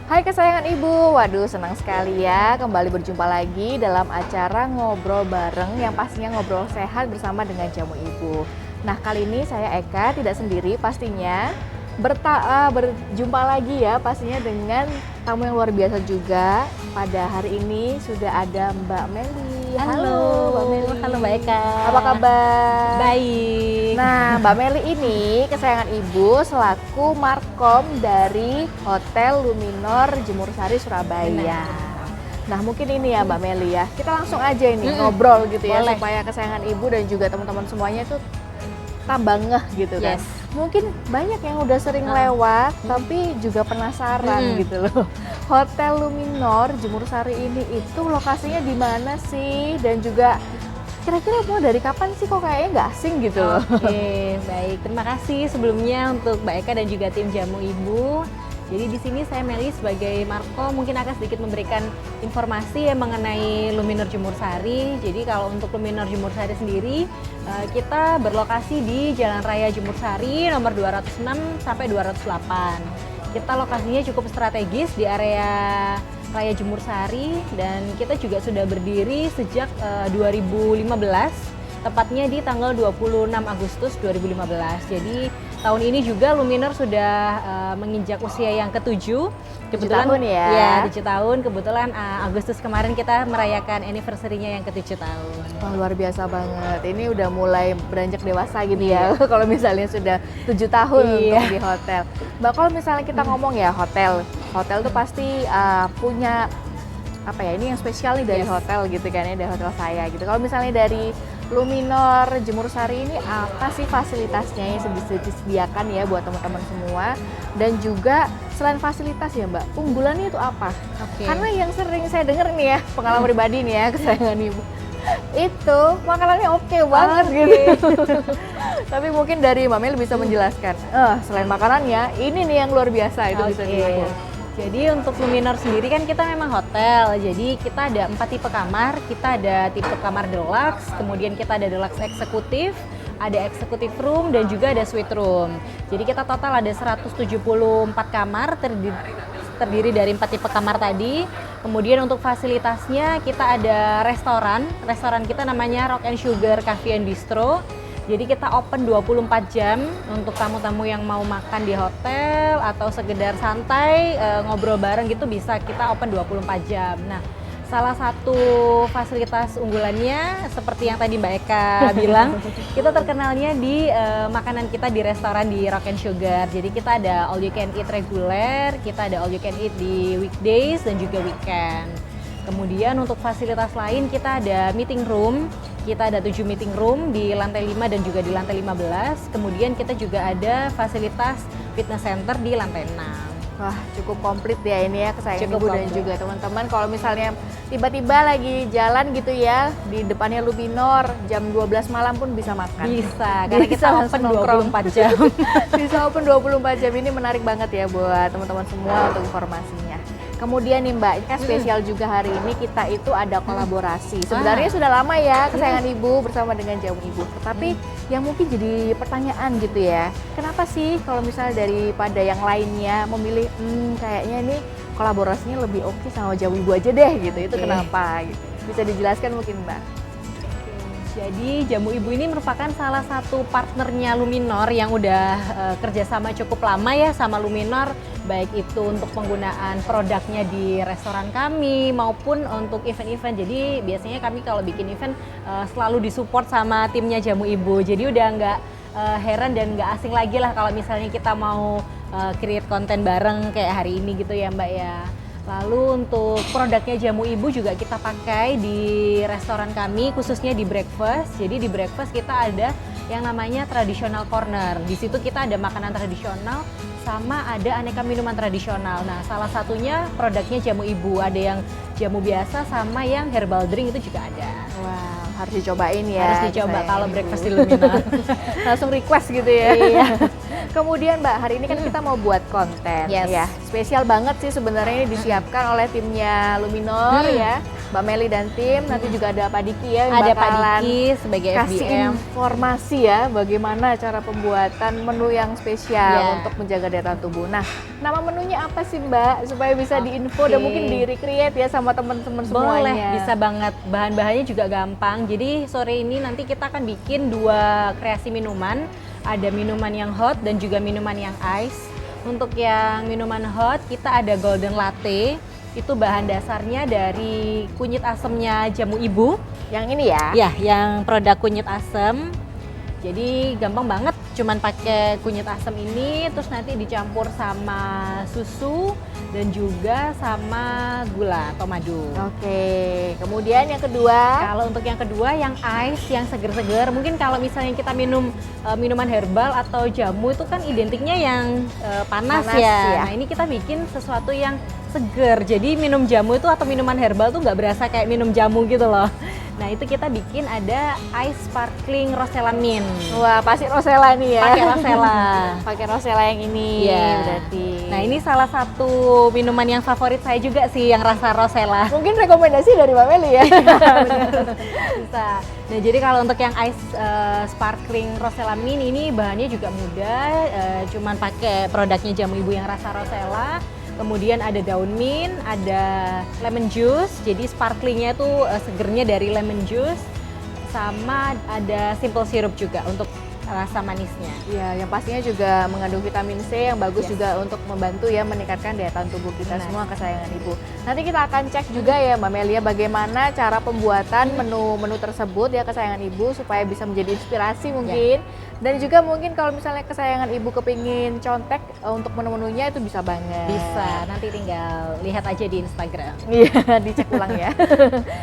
Hai kesayangan Ibu, waduh senang sekali ya kembali berjumpa lagi dalam acara ngobrol bareng yang pastinya ngobrol sehat bersama dengan Jamu Ibu. Nah kali ini saya Eka tidak sendiri pastinya berjumpa lagi ya pastinya dengan tamu yang luar biasa juga. Pada hari ini sudah ada Mbak Meli. Halo Mbak Meli. Halo Mbak Eka. Apa kabar? Baik. Nah, Mbak Meli ini kesayangan Ibu selaku markom dari Hotel Luminor Jemur Sari Surabaya. Benar. Nah, mungkin ini ya Mbak Meli ya. Kita langsung aja ini ngobrol gitu ya boleh. supaya kesayangan Ibu dan juga teman-teman semuanya itu tambah ngeh gitu kan. Yes. Mungkin banyak yang udah sering lewat tapi juga penasaran gitu loh. Hotel Luminor Jemur Sari ini itu lokasinya di mana sih dan juga kira-kira mau dari kapan sih kok kayaknya nggak asing gitu loh. Oke, baik. Terima kasih sebelumnya untuk Mbak Eka dan juga tim Jamu Ibu. Jadi di sini saya Meli sebagai markom mungkin akan sedikit memberikan informasi ya mengenai Luminor Jemur Sari. Jadi kalau untuk Luminor Jemur Sari sendiri kita berlokasi di Jalan Raya Jemur Sari nomor 206 sampai 208. Kita lokasinya cukup strategis di area Raya Jemur Sari dan kita juga sudah berdiri sejak 2015, tepatnya di tanggal 26 Agustus 2015. Jadi tahun ini juga Luminor sudah menginjak usia yang ke-7. Kebetulan 7 tahun ya? Ya, 7 tahun. Kebetulan Agustus kemarin kita merayakan anniversary-nya yang ke-7 tahun. Wah, luar biasa banget. Ini udah mulai beranjak dewasa gitu ya. Kalau misalnya sudah 7 tahun untuk di hotel. Mbak, kalau misalnya kita ngomong ya hotel tuh pasti punya apa ya, ini yang spesial nih dari hotel gitu kan ya, dari hotel saya gitu. Kalau misalnya dari Luminor Jemur Sari ini apa sih fasilitasnya yang bisa disediakan ya buat teman-teman semua, dan juga selain fasilitas ya Mbak, unggulannya itu apa? Karena yang sering saya dengar nih ya, pengalaman pribadi nih ya kesayangan Ibu, itu makanannya oke banget gitu. Tapi mungkin dari Mbak Mel bisa menjelaskan, selain makanannya ini nih yang luar biasa itu bisa dilakukan. Jadi untuk Luminor sendiri kan kita memang hotel, jadi kita ada 4 tipe kamar. Kita ada tipe kamar deluxe, kemudian kita ada deluxe eksekutif, ada executive room, dan juga ada suite room. Jadi kita total ada 174 kamar terdiri dari 4 tipe kamar tadi. Kemudian untuk fasilitasnya kita ada restoran kita namanya Rock and Sugar Cafe and Bistro. Jadi kita open 24 jam untuk tamu-tamu yang mau makan di hotel atau sekedar santai ngobrol bareng gitu, bisa kita open 24 jam. Nah, salah satu fasilitas unggulannya seperti yang tadi Mbak Eka bilang, kita terkenalnya di makanan kita di restoran di Rock and Sugar. Jadi kita ada all you can eat reguler, kita ada all you can eat di weekdays dan juga weekend. Kemudian untuk fasilitas lain kita ada meeting room, kita ada 7 meeting room di lantai 5 dan juga di lantai 15. Kemudian kita juga ada fasilitas fitness center di lantai 6. Wah, cukup komplit ya ini ya kesayangan Ibu dan juga teman-teman. Kalau misalnya tiba-tiba lagi jalan gitu ya di depannya Luminor jam 12 malam pun bisa makan. Bisa, karena kita open 24 jam. Bisa open 24 jam, ini menarik banget ya buat teman-teman semua untuk informasinya. Kemudian nih Mbak, ini kan spesial juga hari ini kita itu ada kolaborasi. Sebenarnya sudah lama ya kesayangan Ibu bersama dengan Jamu Ibu. Tapi yang mungkin jadi pertanyaan gitu ya, kenapa sih kalau misalnya daripada yang lainnya memilih kayaknya ini kolaborasinya lebih oke sama Jamu Ibu aja deh gitu. Itu kenapa gitu. Bisa dijelaskan mungkin Mbak? Jadi Jamu Ibu ini merupakan salah satu partnernya Luminor yang udah kerjasama cukup lama ya sama Luminor, baik itu untuk penggunaan produknya di restoran kami maupun untuk event-event. Jadi biasanya kami kalau bikin event selalu disupport sama timnya Jamu Ibu. Jadi udah nggak heran dan nggak asing lagi lah kalau misalnya kita mau create konten bareng kayak hari ini gitu ya Mbak ya. Lalu untuk produknya Jamu Ibu juga kita pakai di restoran kami, khususnya di breakfast. Jadi di breakfast kita ada yang namanya traditional corner. Di situ kita ada makanan tradisional sama ada aneka minuman tradisional. Nah, salah satunya produknya Jamu Ibu. Ada yang jamu biasa sama yang herbal drink itu juga ada. Wow, harus dicobain ya. Harus dicoba kalau breakfast di Luminor. Langsung request gitu ya. Iya. Kemudian Mbak, hari ini kan kita mau buat konten ya. Spesial banget sih sebenarnya ini disiapkan oleh timnya Luminor ya. Mbak Meli dan tim, nanti juga ada Pak Diki ya yang Ada Pak bakalan Diki sebagai kasih FBM. informasi ya bagaimana cara pembuatan menu yang spesial Ya. untuk menjaga daya tahan tubuh. Nah, nama menunya apa sih Mbak? Supaya bisa diinfo dan Oke. mungkin di-recreate ya sama teman-teman semuanya. Boleh, bisa banget. Bahan-bahannya juga gampang. Jadi sore ini nanti kita akan bikin 2 kreasi minuman. Ada minuman yang hot dan juga minuman yang ice. Untuk yang minuman hot, kita ada golden latte. Itu bahan dasarnya dari kunyit asemnya jamu ibu. Yang ini ya. Ya, yang produk kunyit asem. Jadi gampang banget, cuman pakai kunyit asem ini, terus nanti dicampur sama susu dan juga sama gula atau madu. Oke, kemudian yang kedua. Kalau untuk yang kedua, yang ice, yang seger-seger, mungkin kalau misalnya kita minum minuman herbal atau jamu itu kan identiknya yang panas Panas, ya. ya. Nah ini kita bikin sesuatu yang seger. Jadi minum jamu itu atau minuman herbal tuh nggak berasa kayak minum jamu gitu loh. Nah itu kita bikin ada ice sparkling rosella mint. Wah, pasti Rosella nih ya. Pakai rosella. Pakai Rosella yang ini Iya. berarti. Nah ini salah satu minuman yang favorit saya juga sih, yang rasa rosella. mungkin rekomendasi dari Mbak Meli ya. Bisa. Nah jadi kalau untuk yang ice sparkling rosella mint ini bahannya juga mudah, cuman pakai produknya jamu ibu yang rasa rosella. Kemudian ada daun mint, ada lemon juice, jadi sparklingnya tuh segernya dari lemon juice, sama ada simple syrup juga untuk rasa manisnya. Iya, yang pastinya juga mengandung vitamin C yang bagus Yes. juga untuk membantu ya meningkatkan daya tahan tubuh kita Benar. semua kesayangan ibu. Nanti kita akan cek juga ya Mbak Melia bagaimana cara pembuatan menu-menu tersebut ya kesayangan ibu supaya bisa menjadi inspirasi mungkin. Dan juga mungkin kalau misalnya kesayangan ibu kepingin contek untuk menu-menunya itu bisa banget. Bisa, nanti tinggal lihat aja di Instagram. Iya, dicek ulang ya.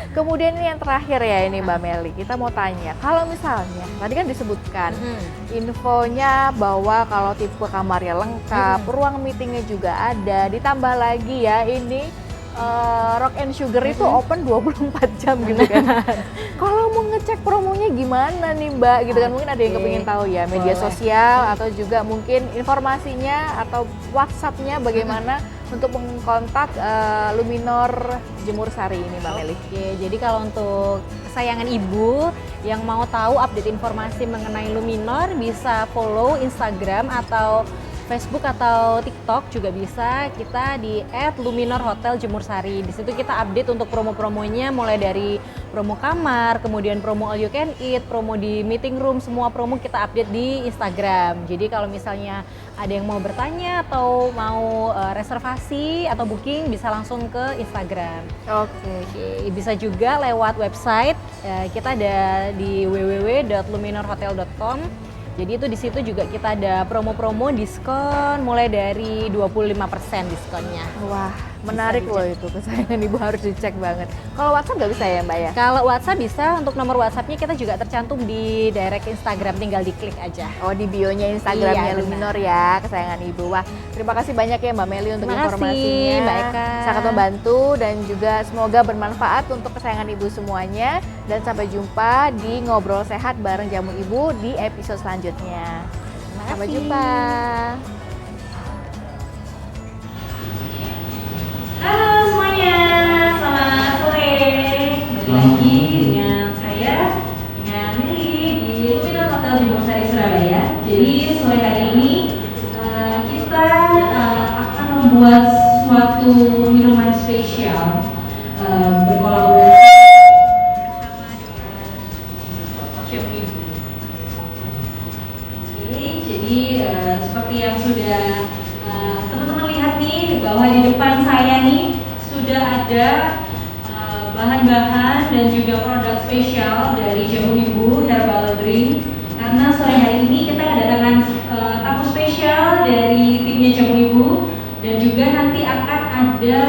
Kemudian ini yang terakhir ya ini Mbak Meli, kita mau tanya, kalau misalnya tadi kan disebutkan infonya bahwa kalau tipe kamarnya lengkap, ruang meetingnya juga ada, ditambah lagi ya ini Rock and Sugar itu open 24 jam gitu kan. Kalau mau ngecek promonya gimana nih Mbak gitu kan, mungkin ada yang Oke, kepingin tahu ya media boleh. sosial atau juga mungkin informasinya atau WhatsApp-nya bagaimana untuk mengkontak Luminor Jemur Sari ini Mbak Meli. Oke, jadi kalau untuk kesayangan ibu yang mau tahu update informasi mengenai Luminor bisa follow Instagram atau Facebook atau TikTok juga bisa. Kita di @luminorhoteljemur-sari. Di situ kita update untuk promo-promonya mulai dari promo kamar, kemudian promo all you can eat, promo di meeting room, semua promo kita update di Instagram. Jadi kalau misalnya ada yang mau bertanya atau mau reservasi atau booking bisa langsung ke Instagram. Oke. Oke, bisa juga lewat website. Kita ada di www.luminorhotel.com. Jadi itu di situ juga kita ada promo-promo diskon mulai dari 25% diskonnya. Wah, menarik dicek. loh itu kesayangan ibu harus dicek banget. Kalau WhatsApp nggak bisa ya Mbak ya? Kalau WhatsApp bisa, untuk nomor WhatsAppnya kita juga tercantum di direct Instagram, tinggal diklik aja. Oh di bionya Instagramnya Iya, benar. Luminor ya kesayangan ibu. Wah terima kasih banyak ya Mbak Meli untuk Terima kasih, informasinya. Mbak Eka. Sangat membantu dan juga semoga bermanfaat untuk kesayangan ibu semuanya. Dan sampai jumpa di Ngobrol Sehat bareng Jamu Ibu di episode selanjutnya. Terima Sampai kasih. jumpa. Halo semuanya, selamat sore. Kembali lagi dengan saya, dengan Meli di Luminor Hotel Jemur Sari Surabaya. Jadi sore hari ini kita akan membuat suatu minuman spesial berkolaborasi bersama Chef Ibu. Oke, jadi seperti yang sudah teman-teman lihat nih bahwa di depan saya nih sudah ada bahan-bahan dan juga produk spesial dari Jamu Ibu Herbal Drink. Karena sore hari ini kita kedatangan tamu spesial dari timnya Jamu Ibu dan juga nanti akan ada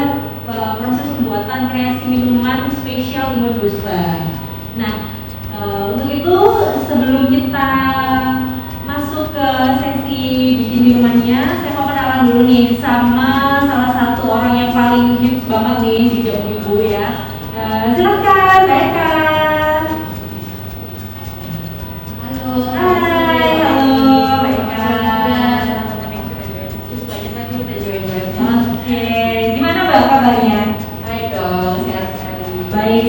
proses pembuatan kreasi minuman spesial imun booster. Nah, untuk itu sebelum kita masuk ke sesi bikin minumannya, saya mau kenalan dulu nih sama salah satu orang yang paling hits banget nih di Jamu Ibu ya. Silakan Mbak Eka. Halo. Hai, halo Mbak Eka. Terus banyak lagi udah join. Oke, gimana Mbak kabarnya? Baik dong, sehat sekali. Baik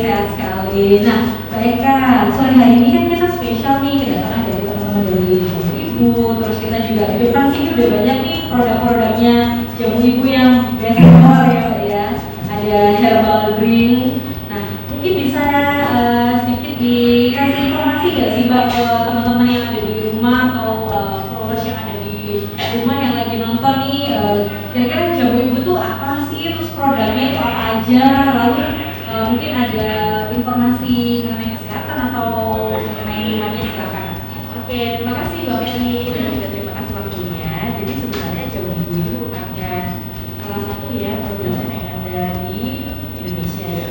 nah Mbak Eka, sore hari ini kan kita spesial nih kedatangan dari teman-teman dari Jamu Ibu, terus kita juga di depan sini udah banyak nih produk-produknya Jamu Ibu yang best seller ya Mbak ya. Ada herbal drink. Nah mungkin bisa sedikit dikasih informasi nggak sih Mbak ke teman-teman yang ada di rumah atau followers yang ada di rumah yang lagi nonton nih, kira-kira Jamu Ibu tuh apa sih, terus produknya itu apa aja, lalu mungkin ada informasi mengenai kesehatan atau mengenai minumannya, silakan. Oke, terima kasih Mbak Meli dan juga terima kasih waktunya. Jadi sebenarnya Jamu Ibu ini merupakan salah satu ya produsen yang ada di Indonesia ya.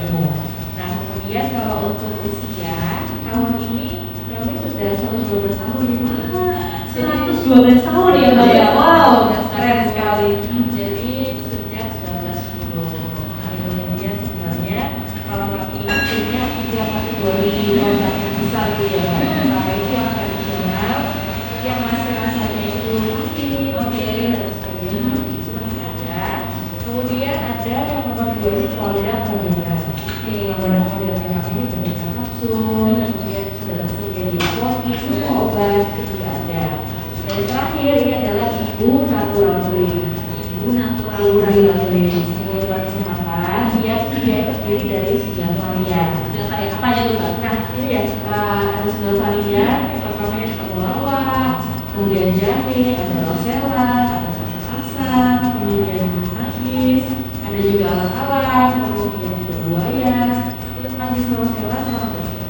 Nah kemudian kalau untuk usia tahun ini kami sudah 112 tahun nih Mbak. 112 tahun ya Mbak ya, wow, keren sekali. Jadi sejak 1910. Nah kemudian sebenarnya kalau kami ini punya 3 kategori produk yang besar gitu ya Mbak. Pertama itu yang tradisional, yang masih rasanya itu masih oke dan sebagainya itu masih ada. Kemudian ada yang nomor 2 itu produk modern. Yang produk yang kami ini bentuknya kapsul, kemudian sudah tersedia di apotek, obat itu juga ada. Dan terakhir ini adalah Ibu Natural Drink. Ibu Natural Drink stimulan kesehatan yang dia terdiri dari 9 varian. Apa aja tuh Mbak? Nah ini ya ada 9 varian. Pertama yang temulawak, kemudian jahe, ada rosella, ada santan asam, kemudian manggis, ada juga alang-alang, kemudian juga buaya, itu manggis rosella sama bersih.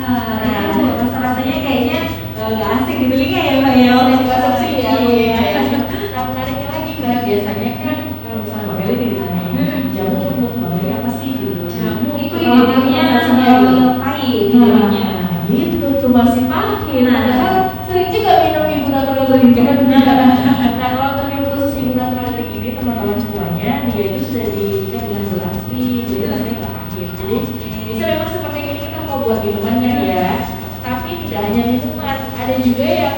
Nah, rasa-rasanya kayaknya nggak asik di telinga ya Mbak ya. Udah dikonsumsi ya. Iya. Nah menariknya lagi Mbak, biasanya kan kalau misalnya Mbak Meli ditanya jamu menurut Mbak Meli apa sih gitu. Jamu itu identiknya pahit namanya. Gitu tuh masih pahit. Padahal sering juga minum Ibu Natural Drink kan. Nah kalau untuk yang khusus Ibu Natural Drink ini teman-teman semuanya dia itu sudah diikat dengan gula asli, jadi rasanya nggak pahit. Jadi bisa memang seperti ini kita mau buat minumannya ya. Tapi tidak hanya minuman, ada juga yang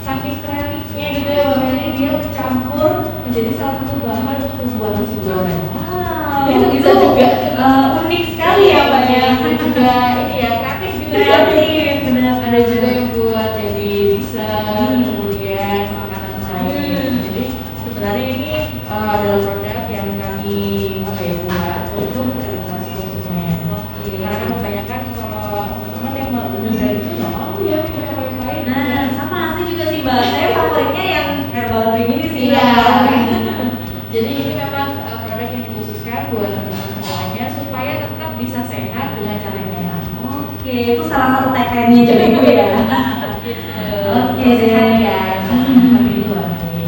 saking kreatifnya gitu ya Mbak Meli, dia mencampur menjadi salah satu bahan untuk membuat nasi goreng. Wow, Itu bisa juga unik sekali ya Mbak ya. dan juga ini ya kreatif gitu. Kreatif, benar. Ada juga yang buat jadi dessert, kemudian makanan lain. Jadi sebenarnya ini adalah produk yang kami apa ya buat untuk edukasi konsumen. Karena kan kebanyakan kalau teman yang mau dari itu nggak mau ya minum yang lain-lain. Nah, sama saya juga sih Mbak. Saya favoritnya yang herbal drink ini sih. Iya. Mbak. Jadi ini memang produk yang dikhususkan buat teman-teman semuanya supaya tetap bisa sehat dengan cara yang enak. Oke, itu salah satu tagline-nya jadi gue ya. Oke, sehat deh. ya. Seperti itu.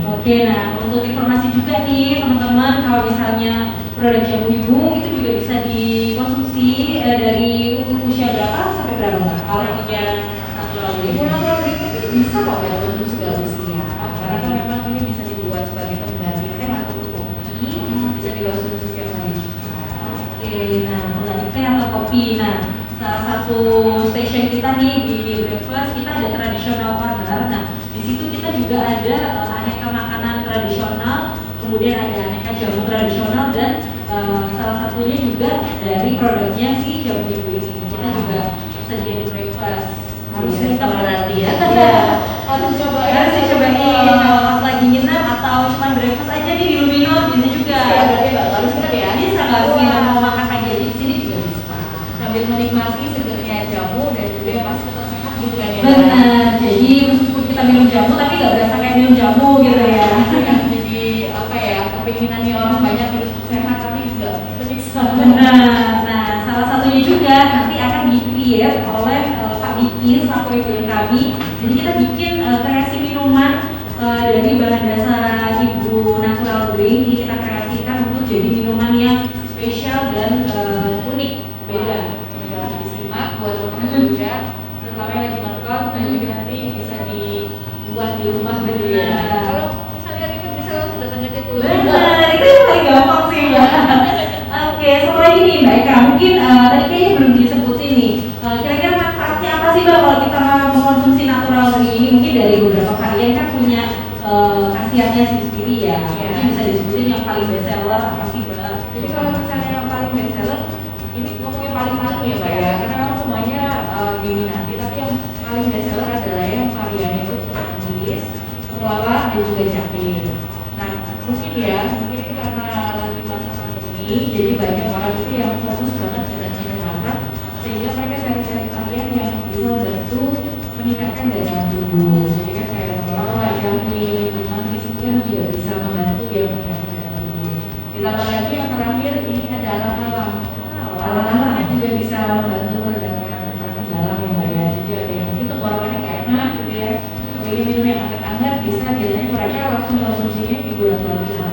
Oke, nah untuk informasi juga nih teman-teman, kalau misalnya produk Jamu Ibu itu juga bisa dikonsumsi dari usia berapa sampai berapa Mbak? Kalau yang natural Ibu Natural Drink ini bisa kok ya untuk segala usia. Karena kan memang ini bisa dibuat sebagai pengganti teh atau kopi, bisa dikonsumsi setiap hari. Oke, nah mulai teh atau kopi. Nah, salah satu station kita nih di breakfast kita ada tradisional corner. Nah, di situ kita juga ada aneka makanan tradisional, kemudian ada aneka jamu tradisional dan salah satunya juga dari produknya si Jamu Ibu ini. Kita juga sedia di breakfast. Harusnya kita berarti ya. Iya. Harus cobain. Harus dicobain kalau pas lagi nginep atau cuma breakfast aja nih di Luminor bisa juga. Iya, berarti Mbak, harus kita ya. Bisa nggak sih mau makan pagi aja di sini juga bisa. Sambil menikmati segernya jamu dan juga yang pasti tetap sehat gitu kan ya. Benar. Jadi meskipun kita minum jamu tapi nggak berasa kayak minum jamu gitu ya. Jadi apa ya, kepinginannya orang banyak hidup sehat tapi enggak menyiksa. Benar. Nah, salah satunya juga nanti akan di-create oleh Pak Diki selaku VP kami. Jadi kita bikin kreasi minuman dari bahan dasar Ibu Natural Drink. Ini kita kreasikan untuk jadi minuman yang spesial dan unik, beda. Ya, disimak buat teman-teman juga, terutama yang lagi nonton dan juga nanti bisa dibuat di rumah gitu ya. Benar. Kalau misalnya ribet bisa langsung datang ke situ. Benar, itu yang paling gampang sih Mbak. Oke, satu lagi nih Mbak Eka, mungkin tadi kayaknya belum disebutin nih. Kira-kira manfaatnya apa sih Mbak kalau kita mau mengkonsumsi natural drink ini? Mungkin dari beberapa varian kan punya khasiatnya sendiri ya. Iya. Mungkin bisa disebutin yang paling best seller apa sih Mbak? Jadi kalau misalnya yang paling best seller ini ngomongnya paling-paling ya Mbak ya, karena memang semuanya diminati, tapi yang paling best seller adalah yang variannya itu manggis, kelawar dan juga jahe. Nah mungkin ini karena lagi masa pandemi, jadi banyak orang itu yang fokus banget dengan kesehatan, sehingga mereka cari-cari varian yang bisa membantu meningkatkan daya tahan tubuh. Jadi kan kayak kelawar, jahe, manggis itu kan juga bisa membantu ya meningkatkan daya tahan tubuh. Ditambah lagi yang terakhir ini ada alam-alam. Alam-alam juga bisa membantu meredakan panas dalam ya Mbak ya. Jadi ada yang mungkin tenggorokannya nggak enak gitu ya, pengen minum yang hangat-hangat bisa, biasanya mereka langsung konsumsinya di bulan puasa.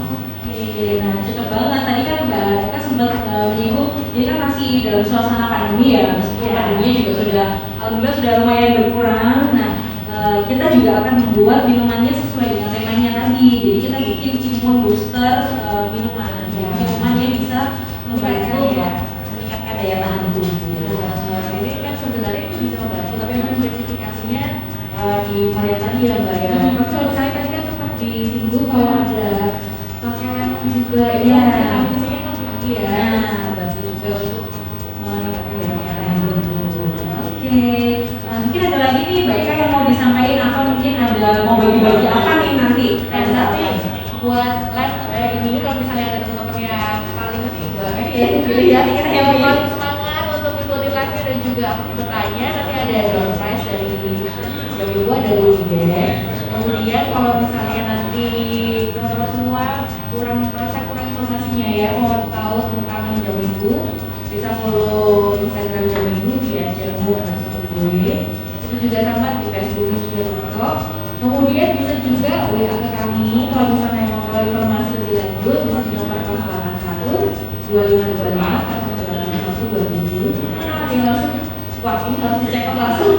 Oke, nah cocok banget. Tadi kan Mbak Eka sempat menyinggung, ini kan masih dalam suasana pandemi ya, meskipun pandeminya juga sudah, alhamdulillah sudah lumayan berkurang. Nah, kita juga akan membuat minumannya sesuai dengan temanya tadi. Jadi kita bikin imun booster minuman. Minuman yang bisa membantu meningkatkan daya tahan tubuh. Ini kan sebenarnya itu bisa membantu, tapi memang spesifikasinya di varian tadi ya Mbak ya. Tapi kalau misalnya tadi kan sempat disinggung kalau ada pakai lemon juga, Iya. Vitamin-nya kan tinggi ya. Membantu juga untuk meningkatkan daya tahan tubuh. Oke, mungkin ada lagi nih Mbak Eka yang mau disampaikan, apa mungkin ada mau bagi-bagi apa nih nanti? Dan tapi buat live ini kalau misalnya ada teman-teman yang paling pilih ya, yang paling semangat untuk mengikuti live dan juga aktif bertanya, nanti ada door prize dari Ibu, ada goodie bag. Kemudian kalau misalnya nanti teman-teman semua merasa kurang informasinya ya, mau tahu tentang Jamu Ibu, bisa follow Instagram Jamu Ibu di @jamu_ibu. Itu juga sama di Facebook dan juga TikTok. Kemudian bisa juga WA ke kami kalau misalnya mau tahu informasi lebih lanjut, bisa di nomor 081 2525 atau 8127. Ada yang langsung, wah ini harus dicek langsung.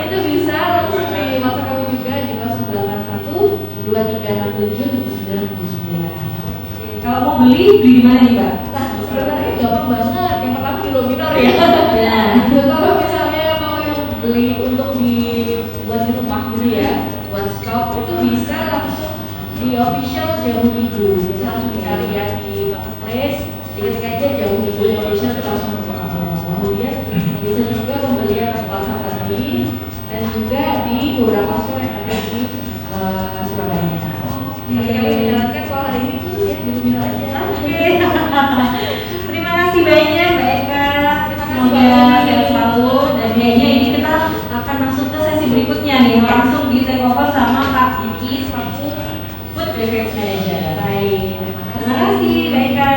Itu bisa langsung di WhatsApp kami juga di 081 2367 7979. Kalau mau beli di mana nih Mbak? Nah sebenarnya gampang banget. Yang pertama di Luminor ya. Ya. Kalau misalnya mau yang beli untuk buat di rumah gitu ya, buat stok itu bisa langsung di official Jamu Ibu. Bisa langsung dicari ya di marketplace, diketik aja Jamu Ibu yang official itu langsung untuk kamu. Kemudian bisa juga pembelian WhatsApp tadi dan juga di beberapa store yang ada di Surabaya. Nanti kami menjalankan soal hari ini khusus ya di Luminor aja. Oke. Terima kasih banyak Mbak Eka. Semoga sehat selalu, dan kayaknya ini kita akan masuk ke sesi berikutnya nih, langsung di take over sama Kak Iki selaku Food Beverage Manager. Baik, Terima kasih Mbak Eka.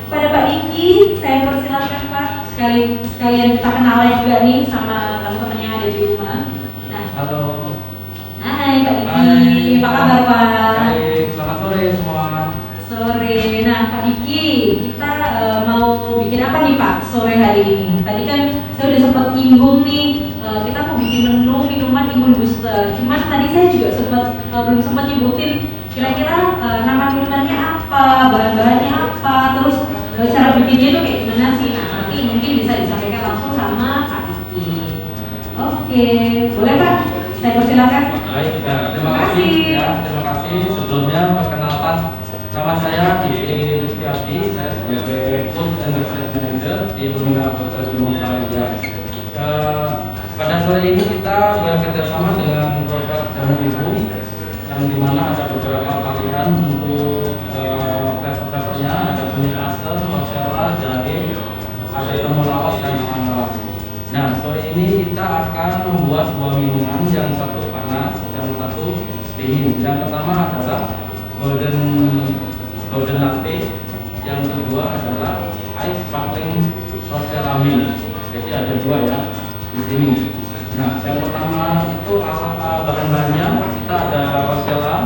Pada Pak Iki, saya persilahkan Pak, sekalian kita kenalan juga nih sama teman-teman yang ada di rumah. Nah, Halo. hai Pak Iki, Hai. apa kabar Pak? Baik, selamat sore semua. Sore. Nah, Pak Iki, kita mau bikin apa nih Pak sore hari ini? Tadi kan saya udah sempat nyinggung nih, kita mau bikin menu minuman imun booster. Cuman tadi saya juga belum sempat nyebutin kira-kira nama minumannya apa, bahan-bahannya apa, terus cara bikinnya itu kayak gimana sih? Nah, nanti mungkin bisa disampaikan langsung sama Pak Iki. Oke, boleh Pak? Saya persilakan. Baik, ya, terima kasih. Ya, terima kasih. Sebelumnya perkenalkan, nama saya Iki Lutfiati. Saya sebagai Food and Beverage Manager di Luminor Hotel Jum'at. Pada sore ini kita bekerjasama dengan produk Jamu Ibu, yang dimana ada beberapa varian untuk flavor-flavornya, ada kunyit asam, mozzarella, jahe, ada temulawak dan alam. Nah, sore ini kita akan membuat sebuah minuman, yang satu panas, yang satu dingin. Yang pertama adalah golden latte, yang kedua adalah ice sparkling rosella milk. Jadi ada dua ya di sini. Nah, yang pertama itu bahan-bahannya kita ada rosella,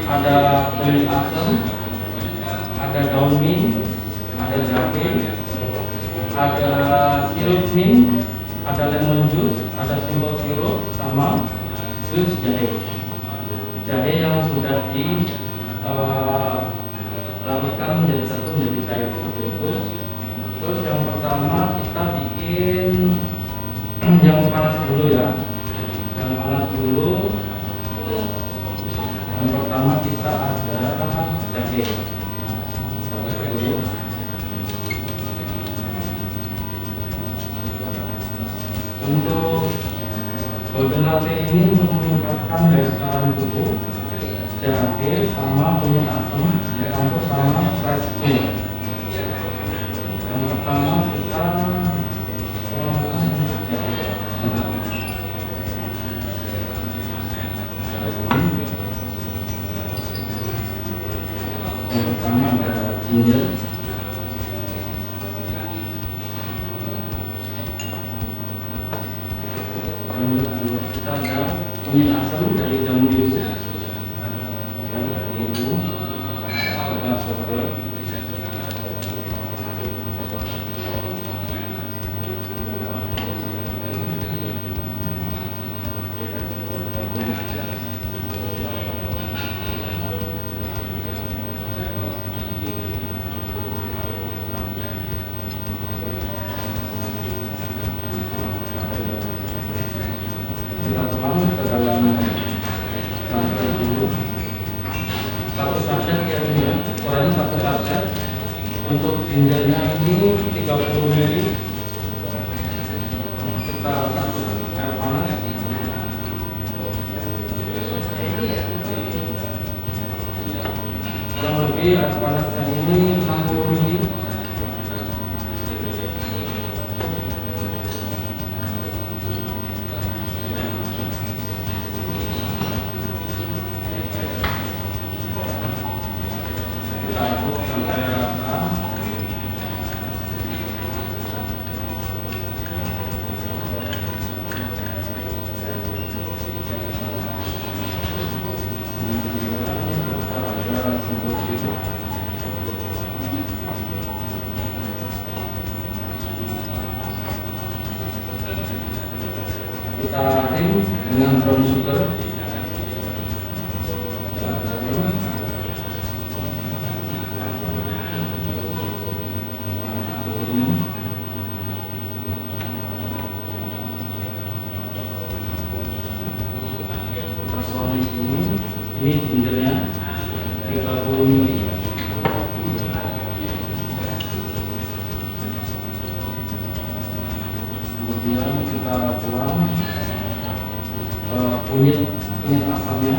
ada kunyit asam, ada daun mint, ada jahe, ada sirup mint, ada lemon juice, ada simple sirup, sama jus jahe. Jahe yang sudah larutkan menjadi satu menjadi cair seperti itu. Terus yang pertama kita bikin yang panas dulu ya. Yang panas dulu. Yang pertama kita ada jahe. Sampai dulu. Untuk golden latte ini untuk meningkatkan daya tahan tubuh, jahe sama kunyit asam dicampur sama fresh milk. Yang pertama kita yang pertama ada ginger, yang kedua kita ada kunyit asam dari jamu biru, yang itu ada soda, kita tuang ke dalam rantai dulu. Satu sachet ya ini ya, ukurannya satu sachet. Untuk gingernya ini 30 ml. Kita kasih air panas. Kurang lebih air panasnya ini 60 ml. Kita aduk sampai rata. Kemudian kita ada sembuh biru. Kita rem dengan brown sugar. Kita rem. Rasoni ini gingernya 30 ml. Kemudian kita tuang kunyit asamnya.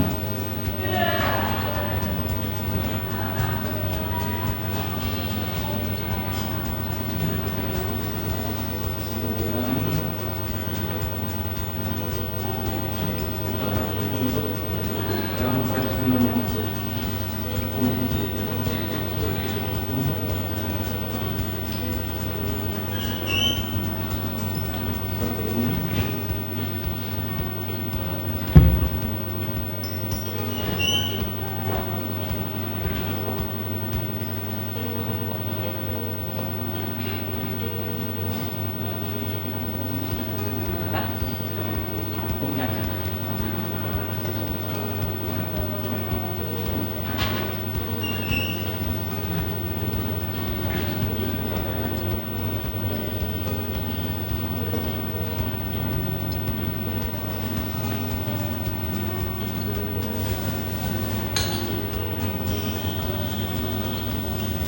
Kemudian kita kasih untuk yang fresh milk-nya. Seperti ini.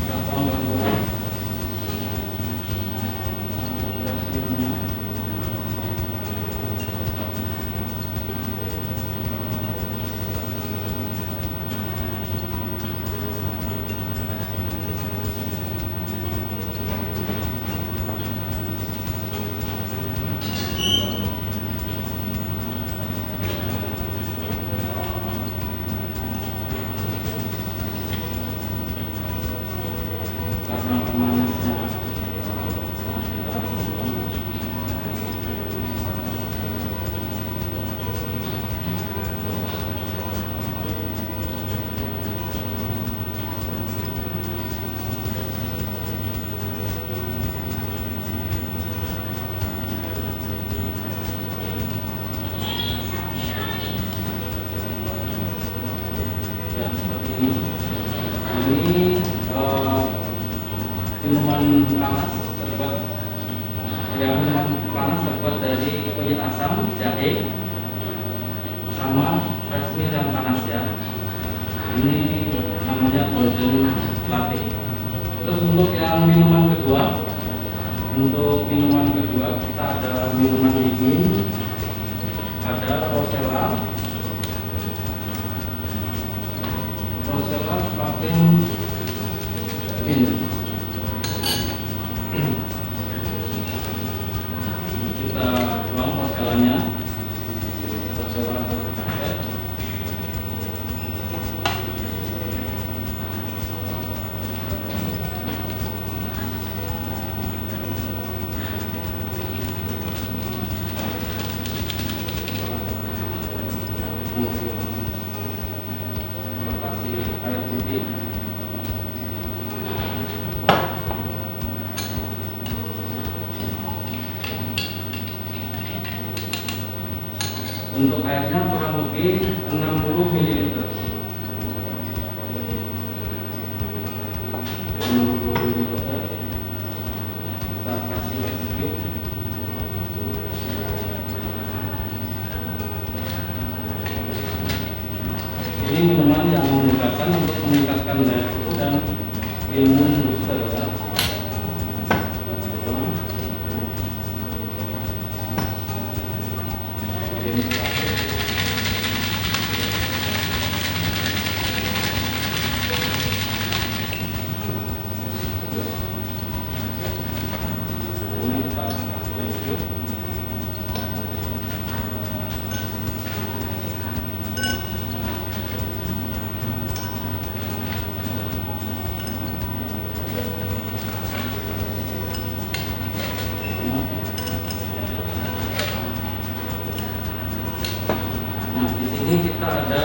Kita tuang pelan-pelan. Fresh milk-nya. Karena pemanasnya ya seperti ini. Ini minuman panas terbuat dari kunyit asam, jahe, sama fresh milk yang panas ya. Ini namanya golden latte. Terus untuk yang minuman kedua Untuk minuman kedua kita ada minuman dingin, ada Rosella sparkling mint. Kita tuang Rosellanya, Rosella satu paket. Lokasi air putih. Untuk airnya kurang lebih 60 ml. 60 ml. Kita kasih es cube. Ini minuman yang meningkatkan untuk meningkatkan daya tahan dan imun booster ya. Ini kita kasih es cube. Nah, di sini kita ada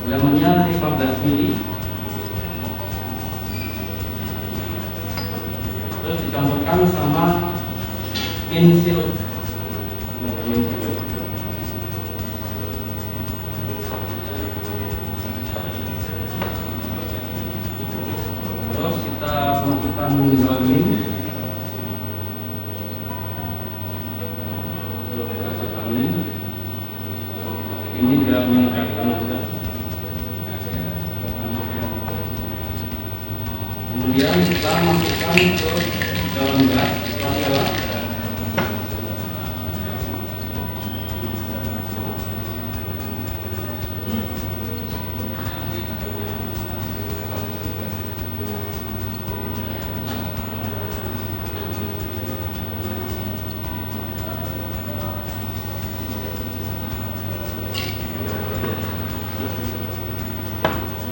lemonnya 15 ml. Terus dicampurkan sama mint syrup. Mint syrup. Terus kita masukkan mint. Ini dia meningkatkan aja. Kemudian kita masukkan ke dalam gelas Rosella.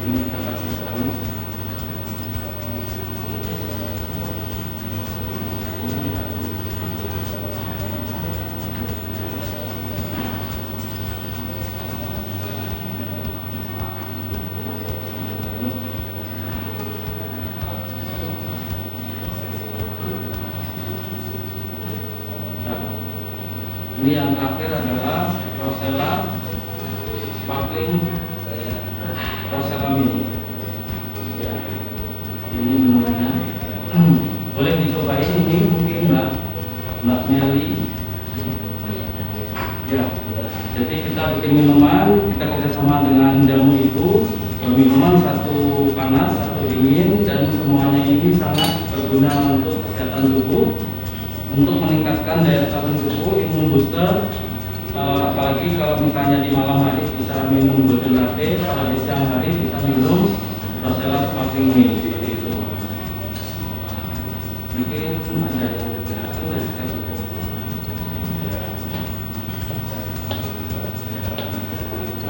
Ini kita kasih garam. Ini yang terakhir adalah Rosella sparkling Rosella mini. Ya, ini minumannya. Boleh dicobain ini mungkin Mbak Meli. Ya, jadi kita bikin minuman, kita kerjasama dengan Jamu Ibu. Minuman satu panas, satu dingin, dan semuanya ini sangat berguna untuk kesehatan tubuh, untuk meningkatkan daya tahan tubuh, imun booster. Apalagi kalau misalnya di malam hari bisa minum golden latte, pada di siang hari bisa minum Rosella sparkling mint, seperti itu. Mungkin ada yang berjelaskan dari saya.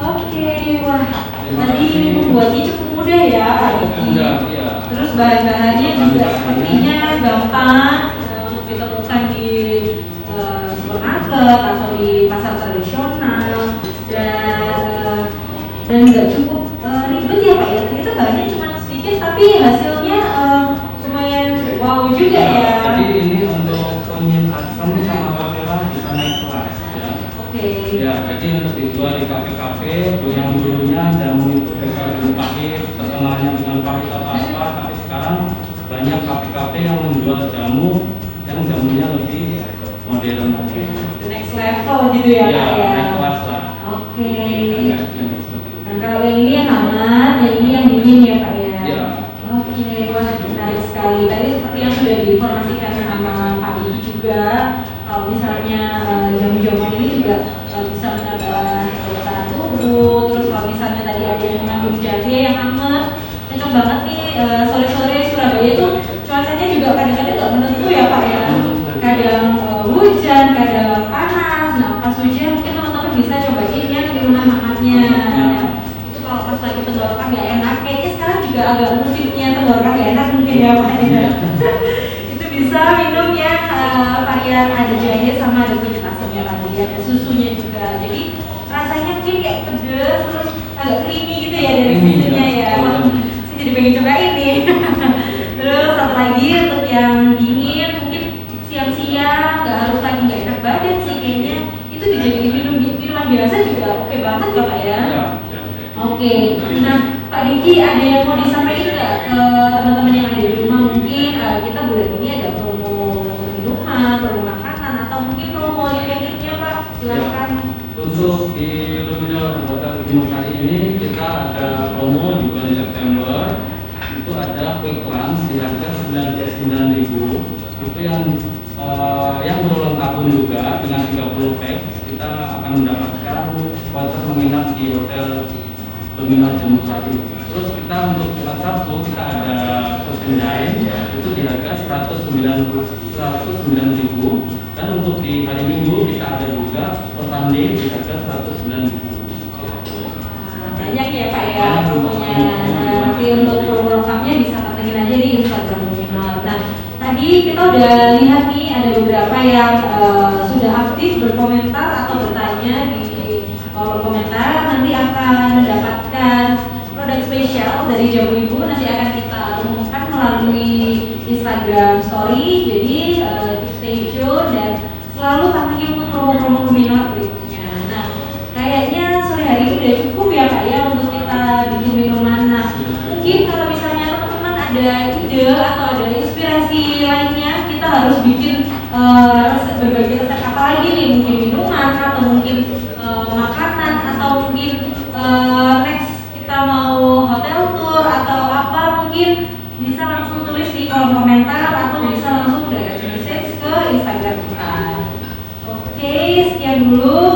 Oke, wah, tadi membuatnya cukup mudah ya, Pak Diki. Mudah, iya. Terus bahan-bahannya juga sepertinya gampang untuk ditemukan di supermarket atau di pasar tradisional, dan nggak cukup ribet ya Pak ya. Ternyata bahannya cuma sedikit tapi hasilnya lumayan wow juga ya. Jadi ini untuk kunyit asam sama Rosella bisa naik kelas ya. Oke. Ya, jadi untuk dijual di kafe-kafe yang dulunya jamu itu bisa pahit, terkenalnya dengan pahit atau apa, tapi sekarang banyak kafe-kafe yang menjual jamu yang jamunya lebih modern lagi. Next level gitu ya Ya, Pak ya. naik kelas lah. Oke. Ya, seperti itu. Nah kalau yang ini yang hangat, yang ini yang dingin ya Pak ya. bisa cobain yang minuman hangatnya. Itu kalau pas lagi tenggorokan nggak enak, kayaknya sekarang juga agak musimnya tenggorokan nggak enak mungkin ya Pak ya. Itu bisa minum yang varian ada jahe sama ada kunyit asamnya tadi, ada susunya juga. Jadi rasanya mungkin kayak pedes terus agak creamy gitu ya dari susunya ya. Wah, saya jadi pengen cobain nih. Terus satu lagi untuk yang dingin mungkin siang-siang nggak harus lagi nggak enak badan sih kayaknya itu dijadiin minuman biasa juga oke banget ya Pak ya. Oke, nah Pak Diki ada yang mau disampaikan nggak ke teman-teman yang ada di rumah mungkin kita bulan ini ada promo minuman, promo makanan atau mungkin promo limitnya Pak, silakan. Untuk di Luminor Hotel Bimo kali ini kita ada promo di bulan September. Itu ada quick lunch di harga 99.000. Itu yang berulang tahun juga dengan 30 pack kita akan mendapatkan voucher menginap di hotel Luminor Jamur Sari. Terus kita untuk Jumat Sabtu kita ada Ocean Dine itu di harga 109.000 dan untuk di hari Minggu kita ada juga per Sunday di harga 109.000. Banyak ya Pak ya promonya. Nanti untuk promo lengkapnya bisa pantengin aja di Instagram Luminor. Nah tadi kita udah lihat nih ada beberapa yang sudah aktif berkomentar atau bertanya di kolom komentar. Nanti akan mendapatkan produk spesial dari Jamu Ibu. Nanti akan kita umumkan melalui Instagram Story. Jadi stay tune dan selalu pantengin untuk promo-promo Luminor berikutnya. Nah kayaknya sore hari ini udah cukup ya Pak ya untuk kita bikin minuman. Nah mungkin kalau misalnya teman-teman ada ide atau ada inspirasi lainnya kita harus bikin berbagai resep apa lagi nih, mungkin minuman atau mungkin makanan atau mungkin next kita mau hotel tour atau apa, mungkin bisa langsung tulis di kolom komentar atau bisa langsung direct message ke Instagram kita. Oke, sekian dulu